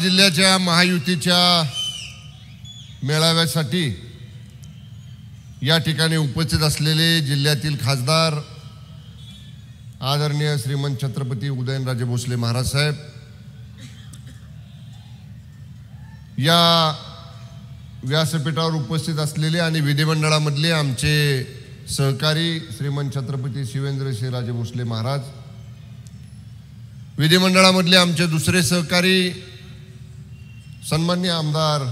जिल्ह्याच्या महायुतीच्या मेळाव्यासाठी या ठिकाणी उपस्थित असलेले जिल्ह्यातील खासदार आदरणीय श्रीमंत छत्रपती उदयनराजे भोसले महाराज साहेब, या व्यासपीठावर उपस्थित असलेले आणि विधिमंडळामधले आमचे सहकारी श्रीमंत छत्रपती शिवेंद्रसिंहराजे भोसले महाराज, विधिमंडळामधले आमचे दुसरे सहकारी सन्माननीय आमदार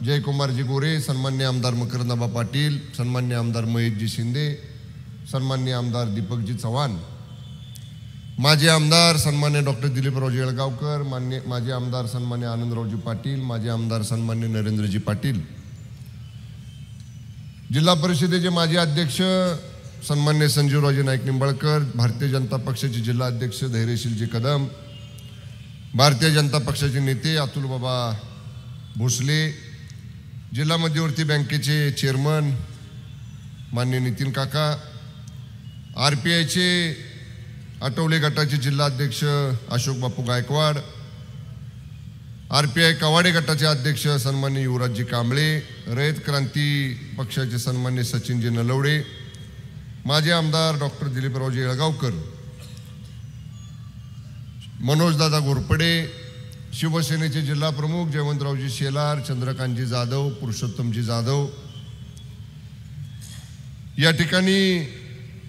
जयकुमारजी गोरे, सन्माननीय आमदार मकरंदाबा पाटील, सन्माननीय आमदार महेशजी शिंदे, सन्माननीय आमदार दीपकजी चव्हाण, माजी आमदार सन्मान्य डॉक्टर दिलीपरावजी येळगावकर, माजी आमदार सन्मान्य आनंदरावजी पाटील, माजी आमदार सन्मान्य नरेंद्रजी पाटील, जिल्हा परिषदेचे माजी अध्यक्ष सन्मान्य संजीवरावजी नाईक निंबाळकर, भारतीय जनता पक्षाचे जिल्हा अध्यक्ष धैर्यशीलजी कदम, भारतीय जनता पक्षाचे नेते अतुल बाबा भोसले, जिल्हा मध्यवर्ती बँकेचे चेअरमन माननीय नितीन काका, RPIचे आठवले गटाचे जिल्हा अध्यक्ष अशोक बापू गायकवाड, RPI कवाडे गटाचे अध्यक्ष सन्मान्य युवराजजी कांबळे, रयत क्रांती पक्षाचे सन्मान्य सचिनजी नलवडे, माजी आमदार डॉक्टर दिलीपरावजी येळगावकर, मनोजदादा घोरपडे, शिवसेनेचे जिल्हा प्रमुख जयवंतरावजी शेलार, चंद्रकांतजी जाधव, पुरुषोत्तमजी जाधव, या ठिकाणी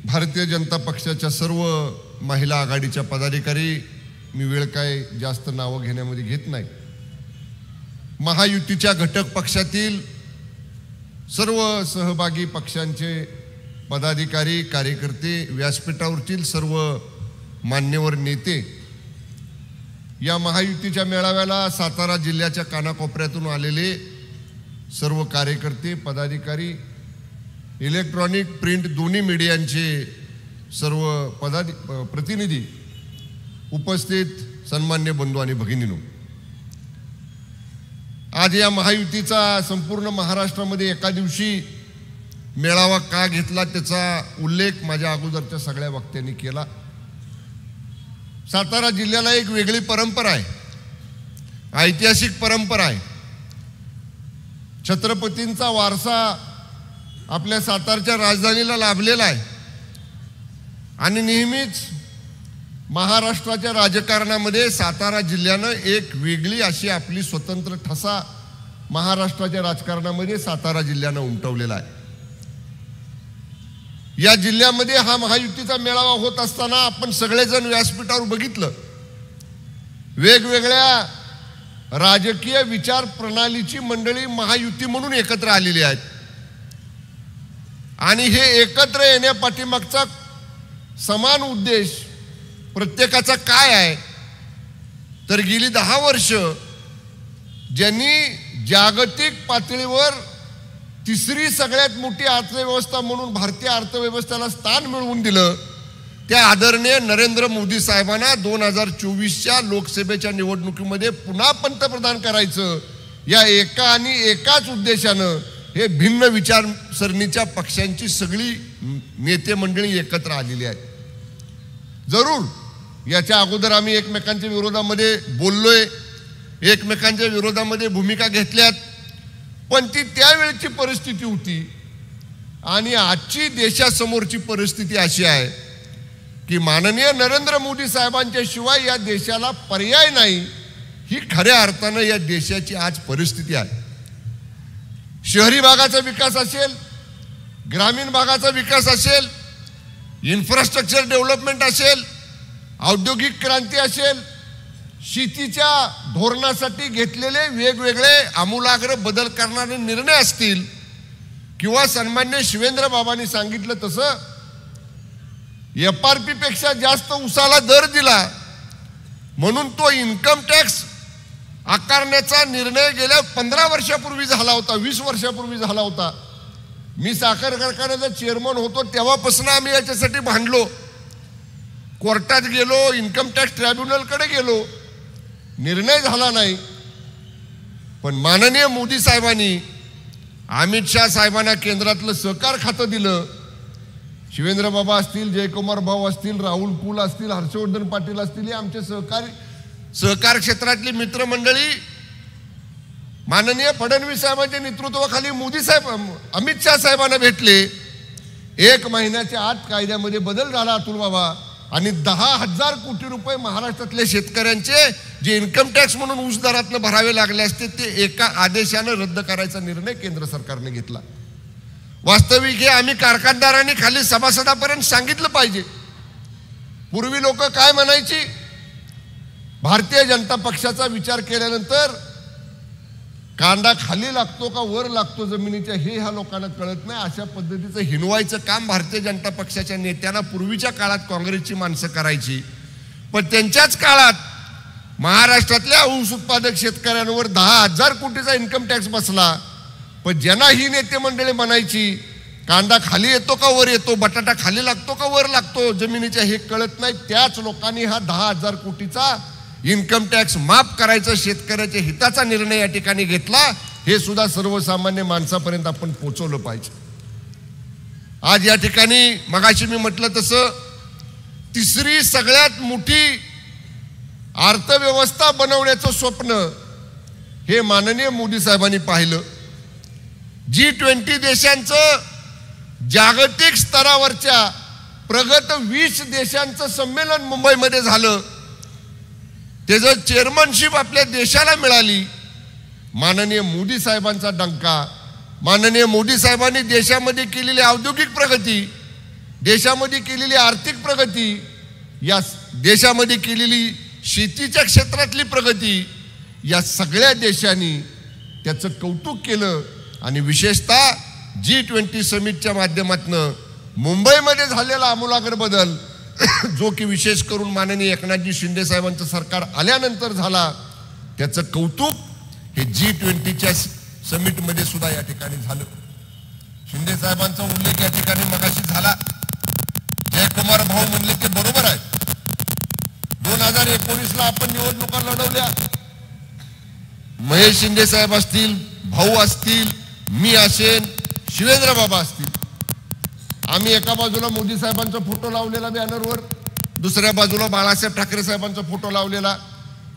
भारतीय जनता पक्षाच्या सर्व महिला आघाडीच्या पदाधिकारी, मी वेळ काय जास्त नावं घेण्यामध्ये घेत नाही, महायुतीच्या घटक पक्षातील सर्व सहभागी पक्षांचे पदाधिकारी, कार्यकर्ते, व्यासपीठावरील सर्व मान्यवर नेते, या महायुतीच्या मेळाव्याला सातारा जिल्ह्याच्या कानाकोपऱ्यातून आलेले सर्व कार्यकर्ते, पदाधिकारी, इलेक्ट्रॉनिक प्रिंट दोन्ही मीडियांचे सर्व प्रतिनिधी, उपस्थित सन्मान्य बंधू आणि भगिनींनो, आज या महायुतीचा संपूर्ण महाराष्ट्रामध्ये एका दिवशी मेळावा का घेतला त्याचा उल्लेख माझ्या अगोदरच्या सगळ्या वक्त्यांनी केला. सातारा जिल्ह्याला एक वेगळी परंपरा आहे, ऐतिहासिक परंपरा आहे. छत्रपतींचा वारसा आपल्या सातारच्या राजधानीला लाभलेला आहे आणि नेहमीच महाराष्ट्राच्या राजकारणामध्ये सातारा जिल्ह्यानं एक वेगळी अशी आपली स्वतंत्र ठसा महाराष्ट्राच्या राजकारणामध्ये सातारा जिल्ह्यानं उमटवलेला आहे. या जिल्ह्यामध्ये हा महायुतीचा मेळावा होत असताना आपण सगळेजण व्यासपीठावर बघितलं, वेगवेगळ्या राजकीय विचार प्रणालीची मंडळी महायुती म्हणून एकत्र आलेली आहेत आणि हे एकत्र येण्यापाठीमागचा समान उद्देश प्रत्येकाचा काय आहे तर गेली 10 वर्ष ज्यांनी जागतिक पातळीवर तिसरी सगळ्यात मोठी अर्थव्यवस्था म्हणून भारतीय अर्थव्यवस्थेला स्थान मिळवून दिलं त्या आदरणीय नरेंद्र मोदी साहेबांना 2024च्या लोकसभेच्या निवडणुकीमध्ये पुन्हा पंतप्रधान करायचं या एकाच उद्देशानं हे भिन्न विचारसरणीच्या पक्षांची सगळी नेते मंडळी एकत्र आलेली आहेत. जरूर याच्या अगोदर आम्ही एकमेकांच्या विरोधामध्ये बोललोय, एकमेकांच्या विरोधामध्ये भूमिका घेतल्यात, पण ती त्यावेळची परिस्थिती होती आणि आजची देशासमोरची परिस्थिती अशी आहे की माननीय नरेंद्र मोदी साहेबांच्या शिवाय या देशाला पर्याय नाही, ही खऱ्या अर्थानं या देशाची आज परिस्थिती आहे. शहरी भागाचा विकास असेल, ग्रामीण भागाचा विकास असेल, इन्फ्रास्ट्रक्चर डेव्हलपमेंट असेल, औद्योगिक क्रांती असेल, शेतीच्या धोरणासाठी घेतलेले वेगवेगळे आमूलाग्र बदल करणारे निर्णय असतील किंवा सन्मान्य शिवेंद्र बाबांनी सांगितलं तसं FRP पेक्षा जास्त उसाला दर दिला म्हणून तो इन्कम टॅक्स आकारण्याचा निर्णय गेल्या 15 वर्षापूर्वी झाला होता, 20 वर्षापूर्वी झाला होता. मी साखर कारखान्याचा चेअरमन होतो तेव्हापासून आम्ही याच्यासाठी भांडलो, कोर्टात गेलो, इन्कम टॅक्स ट्रायब्युनलकडे गेलो, निर्णय झाला नाही. पण माननीय मोदी साहेबांनी अमित शाह साहेबांना केंद्रातलं सहकार खातं दिलं. शिवेंद्र बाबा असतील, जयकुमार भाऊ असतील, राहुल कुल असतील, हर्षवर्धन पाटील असतील, हे आमचे सहकार क्षेत्रातली मित्रमंडळी माननीय फडणवीस साहेबांच्या नेतृत्वाखाली मोदी साहेब अमित शाह साहेबांना भेटले. 1 महिन्याच्या आत कायद्यामध्ये बदल झाला अतुल बाबा, आणि 10,000 कोटी रुपये महाराष्ट्रातल्या शेतकऱ्यांचे जे इन्कम टॅक्स म्हणून ऊस दरातनं भरावे लागले असते ते एका आदेशानं रद्द करायचा निर्णय केंद्र सरकारने घेतला. वास्तविक हे आम्ही कारखानदारांनी खाली सभासदापर्यंत सांगितलं पाहिजे. पूर्वी लोक काय म्हणायची, भारतीय जनता पक्षाचा विचार केल्यानंतर कांदा खाली लागतो का वर लागतो जमिनीच्या हे ह्या लोकांना कळत नाही. अशा पद्धतीचं हिनवायचं काम भारतीय जनता पक्षाच्या नेत्यांना पूर्वीच्या काळात काँग्रेसची माणसं करायची. पण त्यांच्याच काळात महाराष्ट्रातल्या ऊस उत्पादक शेतकऱ्यांवर 10,000 कोटीचा इन्कम टॅक्स बसला. पण ज्यांना ही नेते मंडळी म्हणायची कांदा खाली येतो का वर येतो, बटाटा खाली लागतो का वर लागतो जमिनीच्या हे कळत नाही, त्याच लोकांनी हा 10,000 कोटीचा इन्कम टॅक्स माफ करायचा शेतकऱ्याच्या हिताचा निर्णय या ठिकाणी घेतला. हे सुद्धा सर्वसामान्य माणसापर्यंत आपण पोहोचवलं पाहिजे. आज या ठिकाणी मगाशी मी म्हटलं तसं तिसरी सगळ्यात मोठी अर्थव्यवस्था बनवण्याचं स्वप्न हे माननीय मोदी साहेबांनी पाहिलं. G20 देशांचं जागतिक स्तरावरच्या प्रगत 20 देशांचं संमेलन मुंबईमध्ये झालं. त्याचं चेअरमनशिप आपल्या देशाला मिळाली. माननीय मोदी साहेबांचा डंका, माननीय मोदी साहेबांनी देशामध्ये केलेली औद्योगिक प्रगती, देशामध्ये केलेली आर्थिक प्रगती, या देशामध्ये केलेली शेतीच्या क्षेत्रातली प्रगती, या सगळ्या देशांनी त्याचं कौतुक केलं. आणि विशेषतः G20 समिटच्या माध्यमातून मुंबईमध्ये झालेला आमूलाग्र बदल जो की विशेष करून माननीय एकनाथजी शिंदे साहेबांचं सरकार आल्यानंतर झाला, त्याचं कौतुक हे G20च्या समिटमध्ये सुद्धा या ठिकाणी झालं. शिंदे साहेबांचा उल्लेख या ठिकाणी मगाशी झाला. जयकुमार भाऊ म्हणले ते बरोबर आहे. 2019ला आपण निवडणुका लढवल्या. महेश शिंदे साहेब असतील, भाऊ असतील, मी असेन, शिवेंद्र बाबा असतील, आम्ही एका बाजूला मोदी साहेबांचा फोटो लावलेला बॅनरवर, दुसऱ्या बाजूला बाळासाहेब ठाकरे साहेबांचा फोटो लावलेला,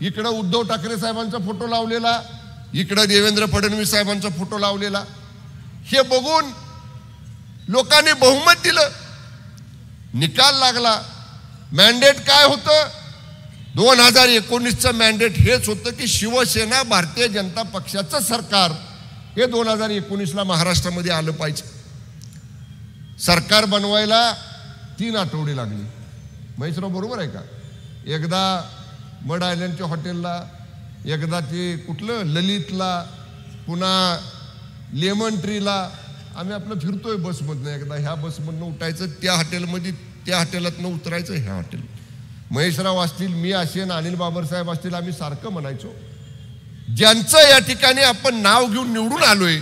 इकडं उद्धव ठाकरे साहेबांचा फोटो लावलेला, इकडं देवेंद्र फडणवीस साहेबांचा फोटो लावलेला. हे बघून लोकांनी बहुमत दिलं. निकाल लागला. मॅन्डेट काय होतं? 2019चं मॅन्डेट हेच होतं की शिवसेना भारतीय जनता पक्षाचं सरकार हे 2019ला महाराष्ट्रामध्ये आलं पाहिजे. सरकार बनवायला 3 आठवडे लागले. महेशराव बरोबर आहे का? एकदा मड आयलंडच्या हॉटेलला, एकदा ते कुठलं ललितला, पुन्हा लेमन ट्रीला आम्ही आपलं फिरतोय बसमधनं. एकदा ह्या बसमधनं उठायचं, त्या हॉटेलमध्ये, त्या हॉटेलातनं उतरायचं, ह्या हॉटेल. महेशराव असतील, मी असेन, अनिल बाबरसाहेब असतील, आम्ही सारखं म्हणायचो ज्यांचं या ठिकाणी आपण नाव घेऊन निवडून आलोय,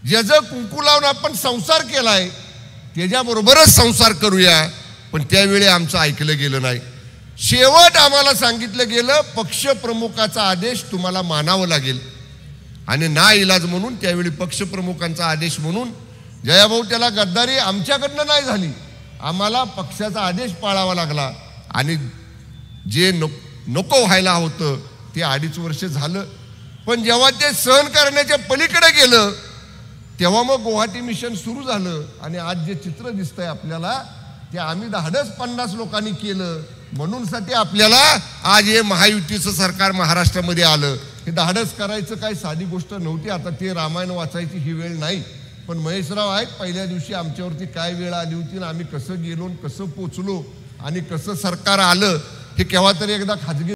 ज्याचं कुंकू लावून आपण संसार केलाय, त्याच्याबरोबरच संसार करूया. पण त्यावेळी आमचं ऐकलं गेलं नाही. शेवट आम्हाला सांगितलं गेलं पक्षप्रमुखाचा आदेश तुम्हाला मानावं लागेल. आणि ना इलाज म्हणून त्यावेळी पक्षप्रमुखांचा आदेश म्हणून जयाभाऊ त्याला गद्दारी आमच्याकडनं नाही झाली, आम्हाला पक्षाचा आदेश पाळावा लागला. आणि जे नको व्हायला होतं ते 2.5 वर्ष झालं. पण जेव्हा ते सहन करण्याच्या पलीकडे गेलं तेव्हा मग गुवाहाटी मिशन सुरू झालं. आणि आज जे चित्र दिसतंय आपल्याला ते आम्ही धाडस 50 लोकांनी केलं म्हणून साठी आपल्याला आज हे महायुतीचं सरकार महाराष्ट्रामध्ये आलं. हे धाडस करायचं काही साधी गोष्ट नव्हती. आता ते रामायण वाचायची ही वेळ नाही. पण महेशराव आहेत, पहिल्या दिवशी आमच्यावरती काय वेळ आली होती आणि आम्ही कसं गेलो, कसं पोचलो आणि कसं सरकार आलं हे केव्हा तरी एकदा खाजगी